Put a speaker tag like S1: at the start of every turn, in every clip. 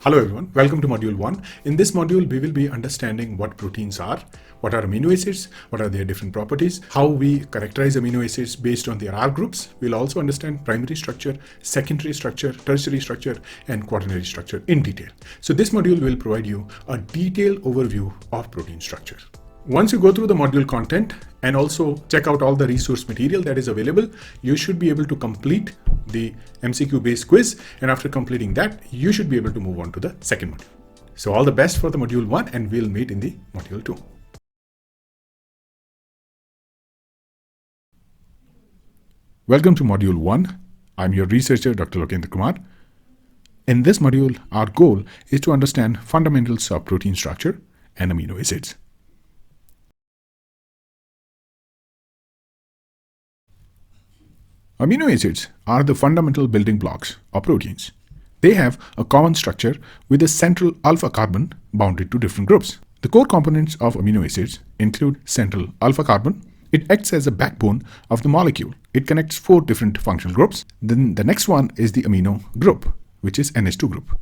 S1: Hello everyone, welcome to module 1. In this module, we will be understanding what proteins are, what are amino acids, what are their different properties, how we characterize amino acids based on their R groups. We'll also understand primary structure, secondary structure, tertiary structure, and quaternary structure in detail. So this module will provide you a detailed overview of protein structure. Once you go through the module content and also check out all the resource material that is available, you should be able to complete the MCQ based quiz, and after completing that, you should be able to move on to the second module. So all the best for the module 1, and we'll meet in the module 2. Welcome to module 1. I'm your researcher, Dr. Lokendra Kumar. In this module, our goal is to understand fundamentals of protein structure and amino acids. Amino acids are the fundamental building blocks of proteins. They have a common structure with a central alpha carbon bounded to different groups. The core components of amino acids include central alpha carbon. It acts as a backbone of the molecule. It connects 4 different functional groups. Then the next one is the amino group, which is NH2 group.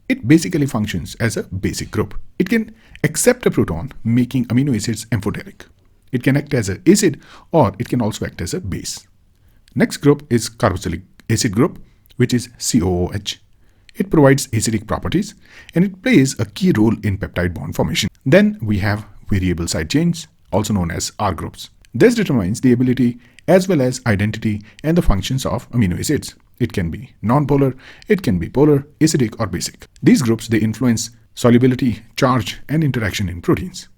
S1: It basically functions as a basic group. It can accept a proton, making amino acids amphoteric. It can act as an acid, or it can also act as a base. Next group is carboxylic acid group, which is COOH. It provides acidic properties and it plays a key role in peptide bond formation. Then we have variable side chains, also known as R groups. This determines the ability as well as identity and the functions of amino acids. It can be non-polar, it can be polar, acidic, or basic. These groups, they influence solubility, charge, and interaction in proteins.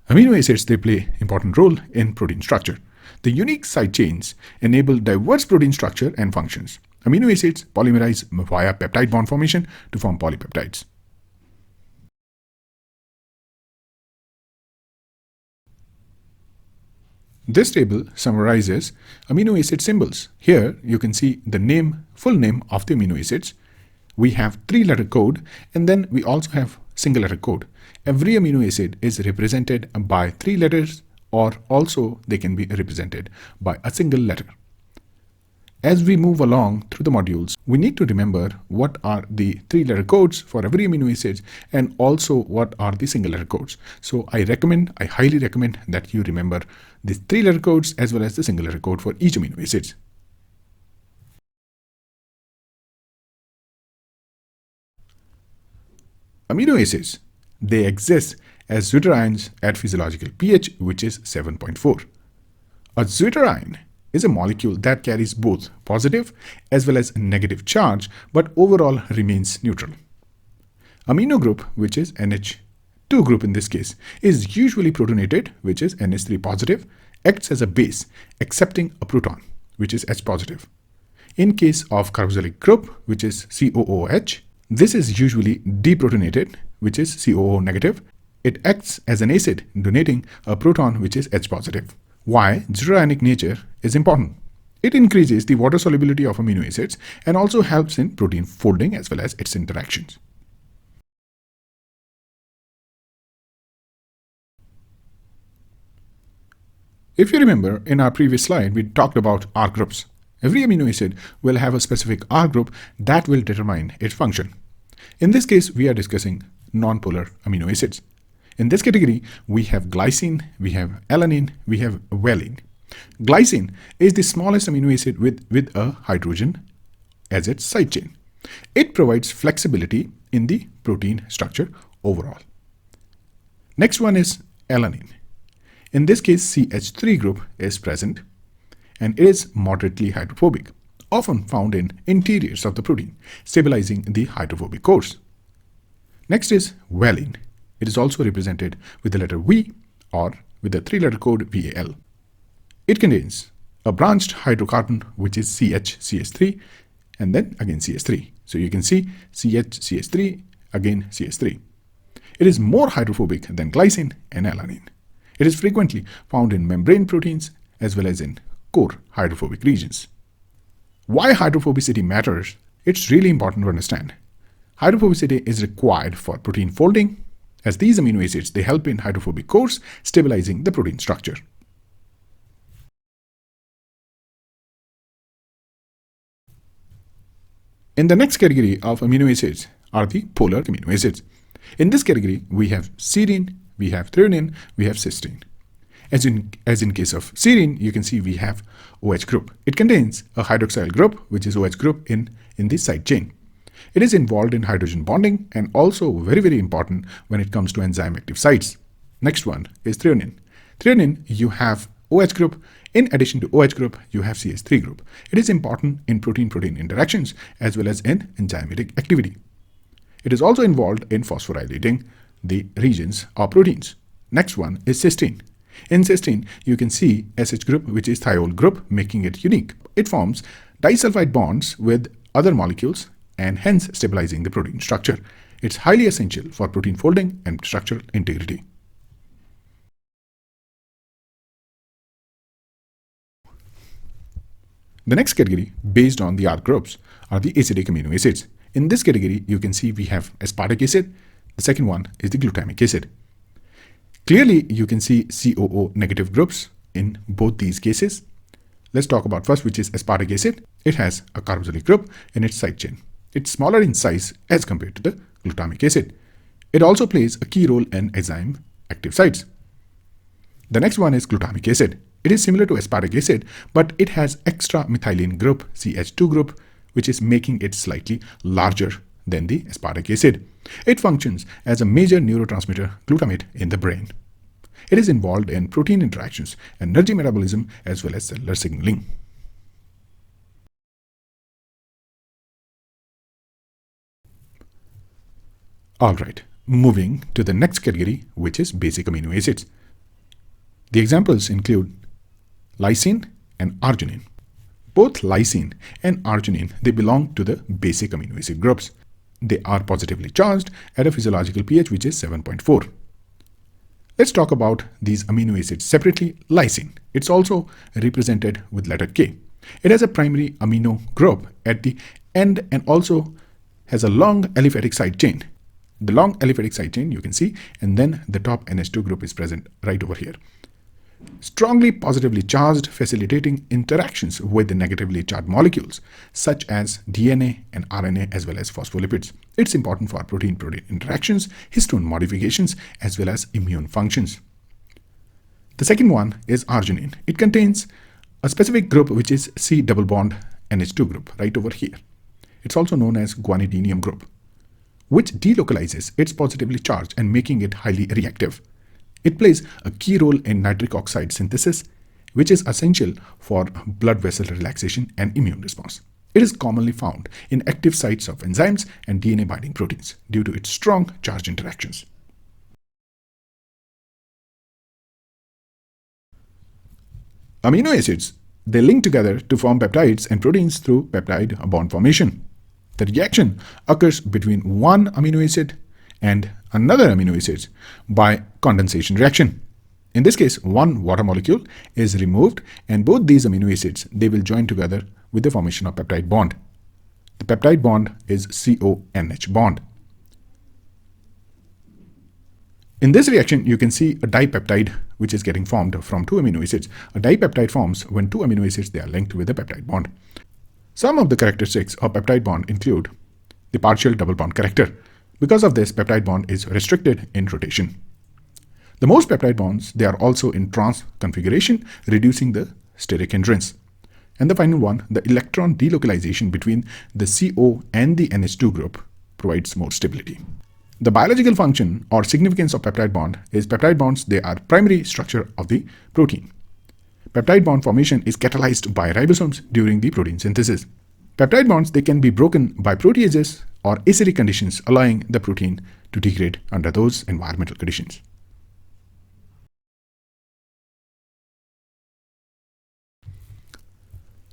S1: Amino acids, they play an important role in protein structure. The unique side chains enable diverse protein structure and functions. Amino acids polymerize via peptide bond formation to form polypeptides. This table summarizes amino acid symbols. Here you can see the full name of the amino acids. We have 3-letter code, and then we also have single letter code. Every amino acid is represented by 3 letters, or also they can be represented by a single letter. As we move along through the modules, we need to remember what are the 3-letter codes for every amino acid and also what are the single letter codes. So I highly recommend that you remember the 3-letter codes as well as the single letter code for each amino acid. Amino acids, they exist as zwitterions at physiological pH, which is 7.4. A zwitterion is a molecule that carries both positive as well as negative charge, but overall remains neutral. Amino group, which is NH2 group in this case, is usually protonated, which is NH3 positive, acts as a base, accepting a proton, which is H positive. In case of carboxylic group, which is COOH, this is usually deprotonated, which is COO negative. It acts as an acid, donating a proton, which is H positive. Why zwitterionic nature is important? It increases the water solubility of amino acids and also helps in protein folding as well as its interactions. If you remember, in our previous slide, we talked about R groups. Every amino acid will have a specific R group that will determine its function. In this case, we are discussing non-polar amino acids. In this category, we have glycine, we have alanine, we have valine. Glycine is the smallest amino acid with a hydrogen as its side chain. It provides flexibility in the protein structure overall. Next one is alanine. In this case, CH3 group is present and it is moderately hydrophobic, often found in interiors of the protein, stabilizing the hydrophobic cores. Next is valine. It is also represented with the letter V or with the 3-letter code VAL. It contains a branched hydrocarbon, which is CH-CH3, and then again CH3. So you can see CH-CH3, again CH3. It is more hydrophobic than glycine and alanine. It is frequently found in membrane proteins as well as in core hydrophobic regions. Why hydrophobicity matters? It's really important to understand. Hydrophobicity is required for protein folding, as these amino acids, they help in hydrophobic cores, stabilizing the protein structure. In the next category of amino acids are the polar amino acids. In this category, we have serine, we have threonine, we have cysteine. As in case of serine, you can see we have OH group. It contains a hydroxyl group, which is OH group in the side chain. It is involved in hydrogen bonding and also very, very important when it comes to enzyme active sites. Next one is threonine. Threonine, you have OH group. In addition to OH group, you have CH3 group. It is important in protein-protein interactions as well as in enzymatic activity. It is also involved in phosphorylating the regions or proteins. Next one is cysteine. In cysteine, you can see SH group, which is thiol group, making it unique. It forms disulfide bonds with other molecules and hence stabilizing the protein structure. It's highly essential for protein folding and structural integrity. The next category, based on the R groups, are the acidic amino acids. In this category, you can see we have aspartic acid. The second one is the glutamic acid. Clearly, you can see COO negative groups in both these cases. Let's talk about first, which is aspartic acid. It has a carboxylic group in its side chain. It's smaller in size as compared to the glutamic acid. It also plays a key role in enzyme active sites. The next one is glutamic acid. It is similar to aspartic acid, but it has extra methylene group, CH2 group, which is making it slightly larger than the aspartic acid. It functions as a major neurotransmitter, glutamate, in the brain. It is involved in protein interactions, energy metabolism, as well as cellular signaling. Alright, moving to the next category, which is basic amino acids. The examples include lysine and arginine. Both lysine and arginine, they belong to the basic amino acid groups. They are positively charged at a physiological pH which is 7.4. Let's talk about these amino acids separately. Lysine, it's also represented with letter K. It has a primary amino group at the end and also has a long aliphatic side chain. The long aliphatic side chain you can see, and then the top NH2 group is present right over here. Strongly positively charged, facilitating interactions with the negatively charged molecules such as DNA and RNA as well as phospholipids. It's important for protein-protein interactions, histone modifications, as well as immune functions. The second one is arginine. It contains a specific group which is C double bond NH2 group right over here. It's also known as guanidinium group, which delocalizes its positively charged and making it highly reactive. It plays a key role in nitric oxide synthesis, which is essential for blood vessel relaxation and immune response. It is commonly found in active sites of enzymes and DNA binding proteins due to its strong charge interactions. Amino acids, they link together to form peptides and proteins through peptide bond formation. The reaction occurs between one amino acid and another amino acid by condensation reaction. In this case, one water molecule is removed and both these amino acids, they will join together with the formation of peptide bond. The peptide bond is CONH bond. In this reaction, you can see a dipeptide which is getting formed from two amino acids. A dipeptide forms when two amino acids, they are linked with a peptide bond. Some of the characteristics of peptide bond include the partial double bond character. Because of this, peptide bond is restricted in rotation. The most peptide bonds, they are also in trans configuration, reducing the steric hindrance. And the final one, the electron delocalization between the CO and the NH2 group provides more stability. The biological function or significance of peptide bond is peptide bonds, they are primary structure of the protein. Peptide bond formation is catalyzed by ribosomes during the protein synthesis. Peptide bonds, they can be broken by proteases or acidic conditions, allowing the protein to degrade under those environmental conditions.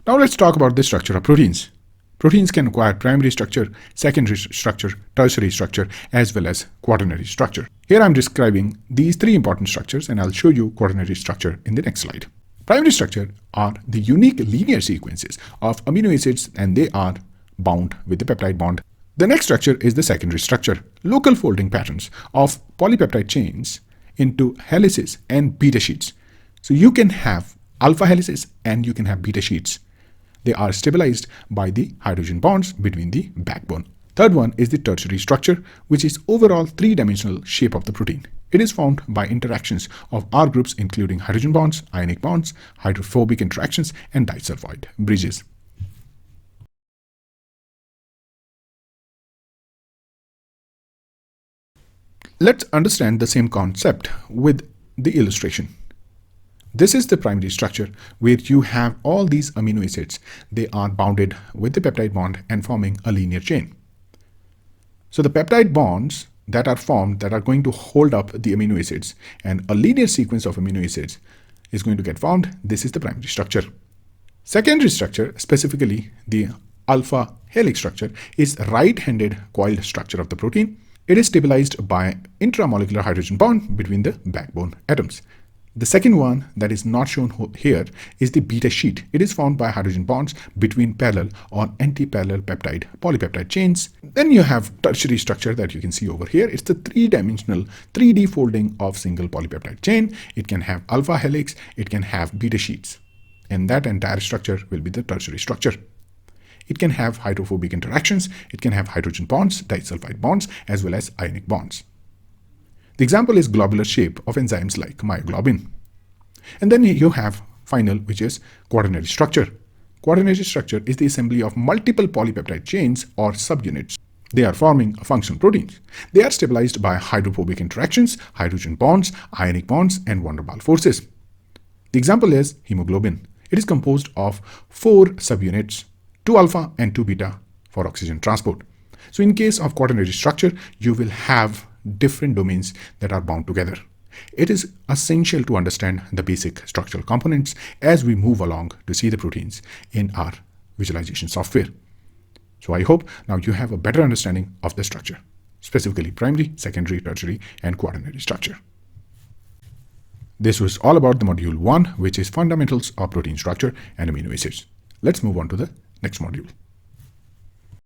S1: Now let's talk about the structure of proteins. Proteins can acquire primary structure, secondary structure, tertiary structure, as well as quaternary structure. Here I'm describing these three important structures and I'll show you quaternary structure in the next slide. Primary structure are the unique linear sequences of amino acids and they are bound with the peptide bond. The next structure is the secondary structure, local folding patterns of polypeptide chains into helices and beta sheets. So you can have alpha helices and you can have beta sheets. They are stabilized by the hydrogen bonds between the backbone Third one is the tertiary structure, which is overall three-dimensional shape of the protein. It is formed by interactions of R groups including hydrogen bonds, ionic bonds, hydrophobic interactions, and disulfide bridges. Let's understand the same concept with the illustration. This is the primary structure where you have all these amino acids. They are bounded with the peptide bond and forming a linear chain. So the peptide bonds that are formed that are going to hold up the amino acids, and a linear sequence of amino acids is going to get formed. This is the primary structure. Secondary structure, specifically the alpha helix structure, is right-handed coiled structure of the protein. It is stabilized by intramolecular hydrogen bond between the backbone atoms. The second one that is not shown here is the beta sheet. It is formed by hydrogen bonds between parallel or anti-parallel peptide polypeptide chains. Then you have tertiary structure that you can see over here. It's the three-dimensional 3D folding of single polypeptide chain. It can have alpha helix, it can have beta sheets, and that entire structure will be the tertiary structure. It can have hydrophobic interactions, it can have hydrogen bonds, disulfide bonds, as well as ionic bonds. The example is globular shape of enzymes like myoglobin. And then you have final, which is quaternary structure. Quaternary structure is the assembly of multiple polypeptide chains or subunits. They are forming functional proteins. They are stabilized by hydrophobic interactions, hydrogen bonds, ionic bonds, and van der Waals forces. The example is hemoglobin. It is composed of 4 subunits, 2 alpha and 2 beta for oxygen transport. So in case of quaternary structure, you will have different domains that are bound together. It is essential to understand the basic structural components as we move along to see the proteins in our visualization software. So I hope now you have a better understanding of the structure, specifically primary, secondary, tertiary, and quaternary structure. This was all about the module 1, which is fundamentals of protein structure and amino acids. Let's move on to the next module.